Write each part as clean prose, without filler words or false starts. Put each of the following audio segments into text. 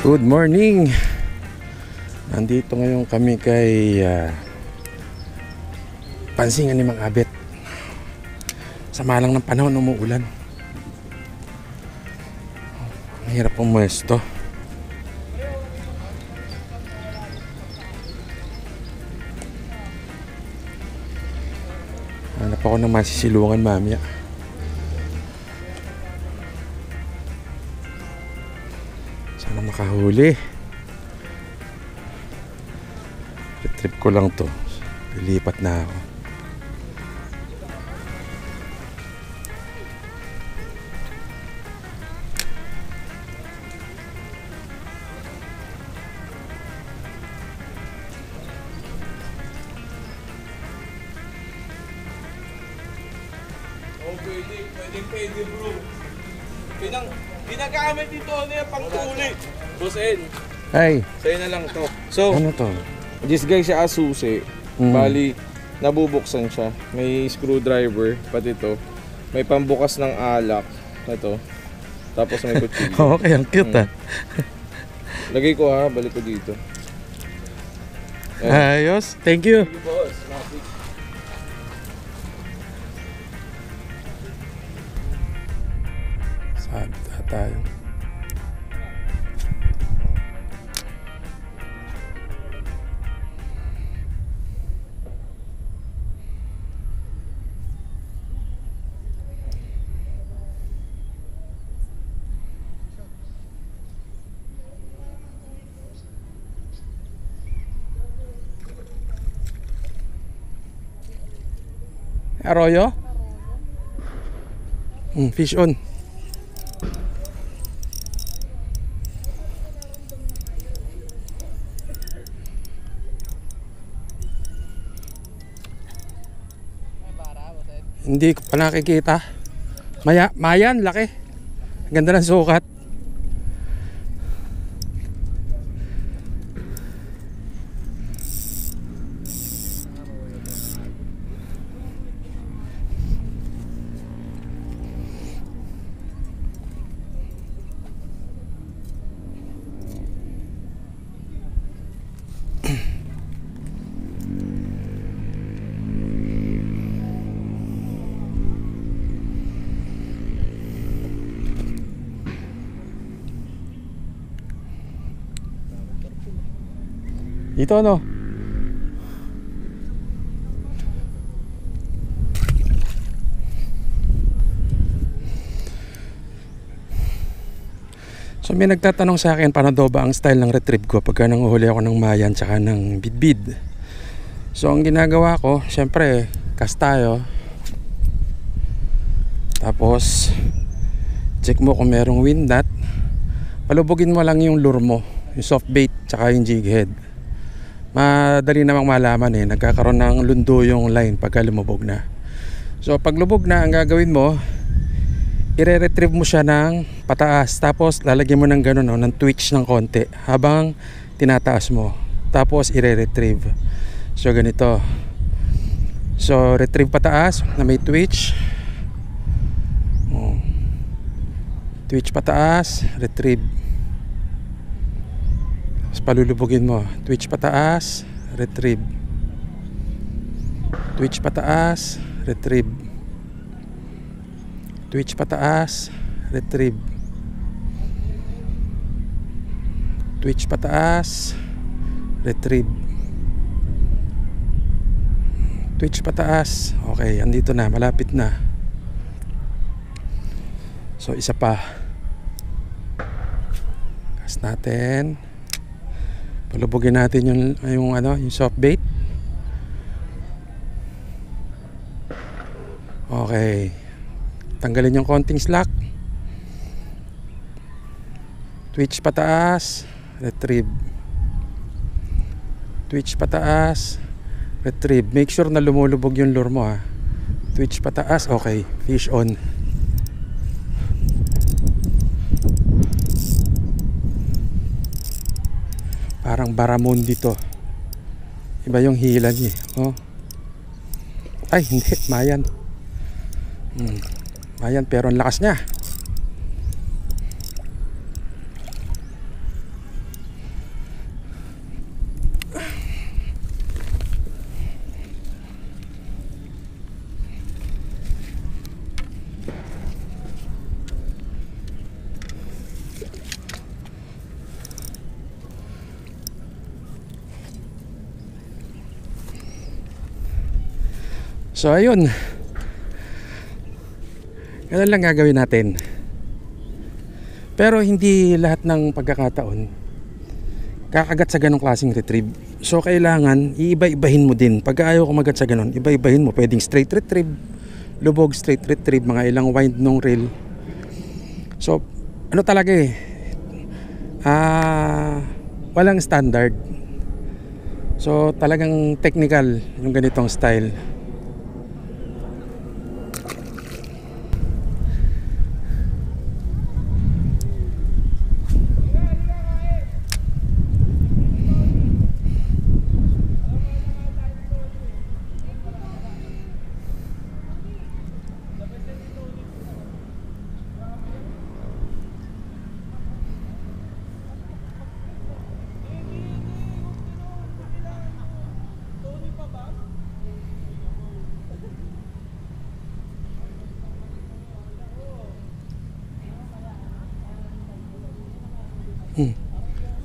Good morning. Nandito ngayon kami kay Pansingan ni Mang Abet. Sama lang ng panahon, umuulan. Mahirap pumuesto. Hanap ako ng masisilungan mamaya. Sana makahuli. Trip ko lang to. Lilipat na ako. Oh, pwede bro. Ginagamit dito ano yung pangtuli. Boss N, Ay, sa'yo na lang to. So, ano to? this guy siya asusi. Bali, nabubuksan siya. May screwdriver, pati ito. May pambukas ng alak. Ito. Tapos may kutsilyo. Okay, ang cute ah. Lagay ko ha, balik ko dito. Ayos, thank you. Thank you, boss. Matik. Saan tayo? Arroyo? Fish on. Hindi ko pa nakikita. Mayan, laki. Ganda ng sukat. Ito ano? So may nagtatanong sa akin paano daw ba ang style ng retrieve ko pagka nanguhuli ako ng mayan tsaka ng bidbid. So ang ginagawa ko, syempre cast tayo. Tapos check mo kung merong wind knot. Palubugin mo lang yung lure mo, yung soft bait tsaka yung jig head. Madali namang malaman nagkakaroon ng lundo yung line pagka lumubog na. So pag lubog na, ang gagawin mo, i-retrieve mo siya ng pataas. Tapos lalagyan mo ng ganun, ng twitch ng konti habang tinataas mo. Tapos i-retrieve. So ganito. So retrieve pataas na may twitch. Twitch pataas, retrieve. Tapos palulubugin mo. Twitch pataas, retrieve. Twitch pataas, retrieve. Twitch pataas, retrieve. Twitch pataas, retrieve. Twitch pataas. Okay, andito na, malapit na. So isa pa. Cast natin. Palubugin natin yung soft bait. Okay. Tanggalin yung konting slack. Twitch pataas, retrieve. Twitch pataas, retrieve. Make sure na lumulubog yung lure mo ha. Twitch pataas, okay. Fish on. Parang Baramundi to. Iba yung hila niya. Oh. Ay, hindi. Mayan. Mayan, pero ang lakas niya. So ayun, ganun lang gagawin natin. Pero hindi lahat ng pagkakataon kakagat sa ganong klaseng retrieve. So kailangan iiba-ibahin mo din. Pag ayaw kumagat sa ganon, iba-ibahin mo. Pwedeng straight retrieve, lubog straight retrieve, mga ilang wind nung reel. So ano talaga eh, walang standard. So talagang technical yung ganitong style.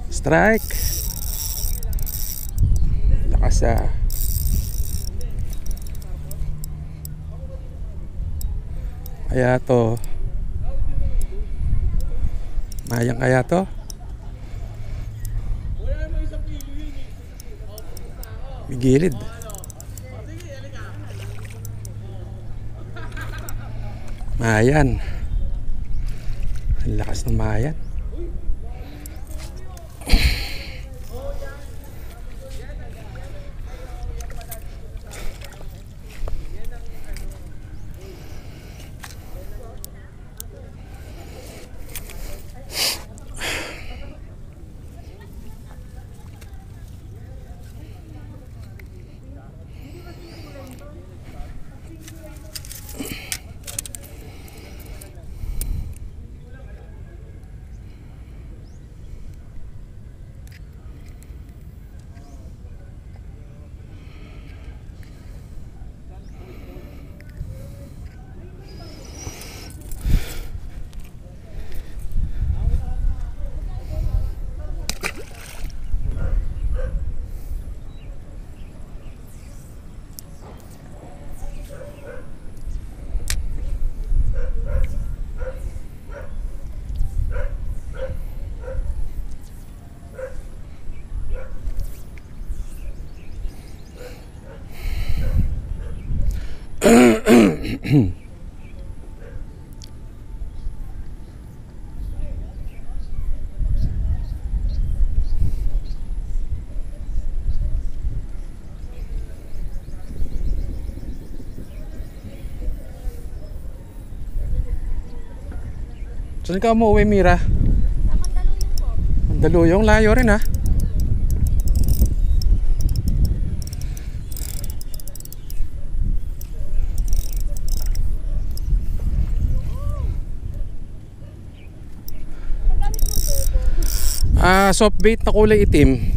Strike. Lakas ah. Kaya to. Mayang kaya to. May gilid. Mayan. Ang lakas ng mayan. Saan ka umuwi, Mira? Mandaluyong po. Mandaluyong, layo rin ha. Soft bait na kulay itim.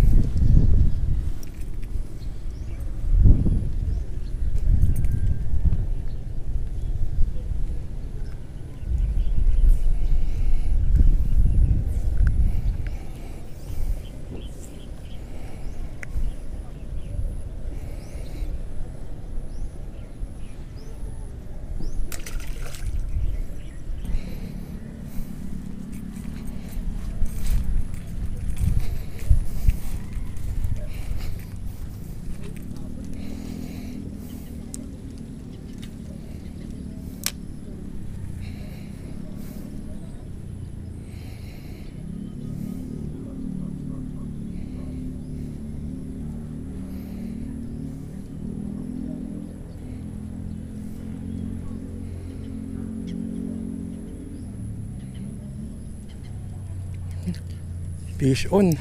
Fish on.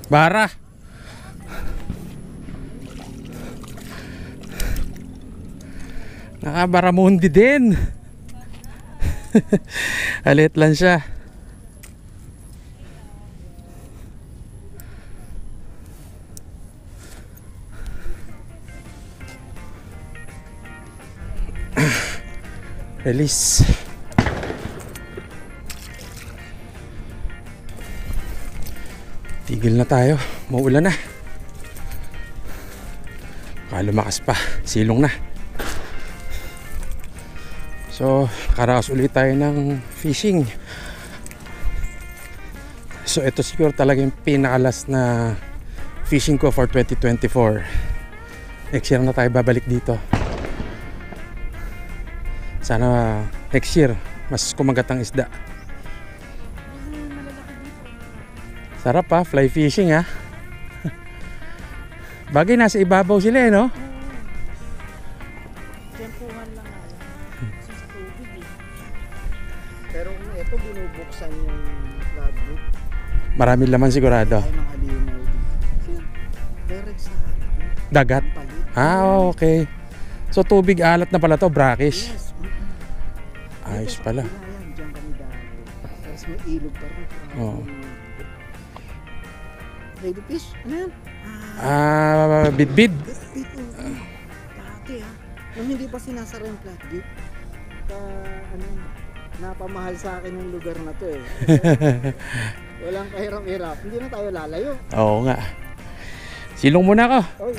Bara. Nakabaramundi din. Alit lang siya. Release. Tigil na tayo, maulan na. lumakas pa, silong na. So karaos ulit tayo ng fishing. So ito siguro talaga yung pinakalas na fishing ko for 2024. Next year na tayo babalik dito. Sana next year mas kumagat ang isda. Sarap ha, fly fishing ha. Bagay nasa ibabaw sila no? Tempuhan lang nga yan. Sa tubig eh. Pero kung ito binubuksan yung floodgate, Maraming laman sigurado. tayo ng halinaw dito. Direct sa Dagat. palit. Okay. So tubig alat na pala to, brackish. Yes. Ayos Dito sa pala. kabila yan, diyan kami dati. Tapos may ilog pa rin. Oo. Lady fish? Ano yan? Bidbid. Dito. Dati ha. Nung hindi pa sinasara yung floodgate. Ano, napamahal sa akin yung lugar na to eh. Walang kahirap-hirap. Hindi na tayo lalayo. Oo nga. Silong muna ako. Oy.